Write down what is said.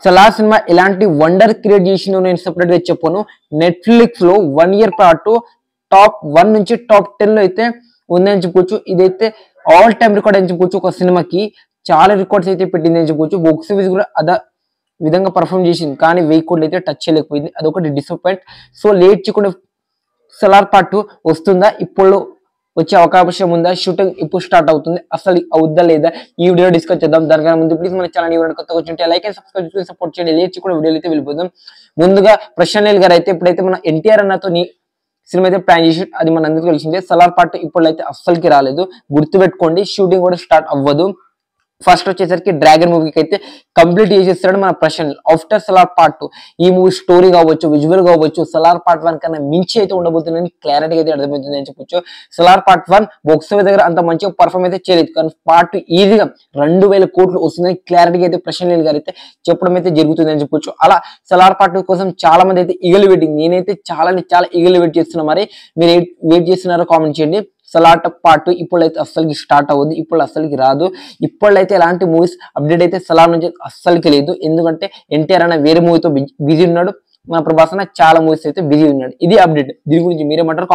Salaar cinema ఎలాంటి wonder create చేసిందో నేను సెపరేట్ గా చెప్పాను. నెట్ఫ్లిక్స్ లో 1 ఇయర్ పాటు టాప్ 1 నుంచి టాప్ 10 లో అయితే ఉందని చెప్పుకోవచ్చు. ఇదైతే ఆల్ టైమ్ రికార్డ్ అని చెప్పుకోవచ్చు. ఒక సినిమాకి చాలా రికార్డ్స్ అయితే పెట్టింది అని చెప్పుకోవచ్చు. బాక్స్ ఆఫీస్ కూడా అదే విధంగా పర్ఫామ్ చేసింది, కానీ 1000 కోట్లు అయితే టచ్ చేయలేకపోయింది. అదొకటి డిసప్పాయింట్. సో లేట్ చేయకుండా సలార్ పార్ట్ 2 వస్తుందా, ఇప్పుడు వచ్చే అవకాశం ఉందా, షూటింగ్ ఇప్పుడు స్టార్ట్ అవుతుంది, అసలు అవుద్దా లేదా, ఈ వీడియో డిస్కస్ చేద్దాం. దానికన్నా ముందు ప్లీజ్ మన ఛానల్ ఎవరైనా కొత్తగా వచ్చి లైక్ అండ్ సబ్స్క్రైబ్ చేసుకుని సపోర్ట్ చేయండి. లేట్ చేయకుండా వీడియోలు అయితే వెళ్ళిపోదాం. ముందుగా ప్రశాంత్ నీల్ గారు అయితే ఇప్పుడైతే మన ఎన్టీఆర్ అన్నతో సినిమా అయితే ప్లాన్ చేసి, అది మన అందరికీ తెలిసిందే. సలార్ పార్ట్ ఇప్పుడు అయితే అస్సలకి రాలేదు, గుర్తుపెట్టుకోండి. షూటింగ్ కూడా స్టార్ట్ అవ్వదు. ఫస్ట్ వచ్చేసరికి డ్రాగన్ మూవీకి అయితే కంప్లీట్ చేసేస్తాడు మన ప్రశాంత్. ఆఫ్టర్ సలార్ పార్ట్ 2 ఈ మూవీ స్టోరీ కావచ్చు, విజువల్ కావచ్చు, సలార్ పార్ట్ 1 కన్నా మించి అయితే ఉండబోతుందని క్లారిటీగా అయితే అర్థమవుతుంది అని చెప్పొచ్చు. సలార్ పార్ట్ 1 బాక్స్ ఆఫీస్ దగ్గర అంత మంచిగా పర్ఫామ్ అయితే చేయలేదు, కానీ పార్ట్ 2 ఈజీగా 2000 కోట్లు వస్తుందని క్లారిటీగా అయితే ప్రశాంత్ నీల్ గారు అయితే చెప్పడం అయితే జరుగుతుంది అని చెప్పొచ్చు. అలా సలార్ పార్ట్ 2 కోసం చాలా మంది అయితే ఈగలు వెయిటింగ్. నేనైతే చాలా ఈగలు వెయిట్ చేస్తున్నా. మరి మీరు వెయిట్ చేస్తున్నారో కామెంట్ చేయండి. సలార్ పార్ట్ 2 ఇప్పుడైతే అస్సలకి స్టార్ట్ అవ్వదు, ఇప్పుడు అస్సలకి రాదు. ఇప్పుడైతే ఎలాంటి మూవీస్ అప్డేట్ అయితే సలార్ నుంచి అస్సలకి లేదు. ఎందుకంటే ఎన్టీఆర్ అన్న వేరే మూవీతో బిజీ ఉన్నాడు, మన ప్రభాస్ అన్న చాలా మూవీస్ అయితే బిజీ ఉన్నాడు. ఇది అప్డేట్. దీని గురించి మీరేమంటారు?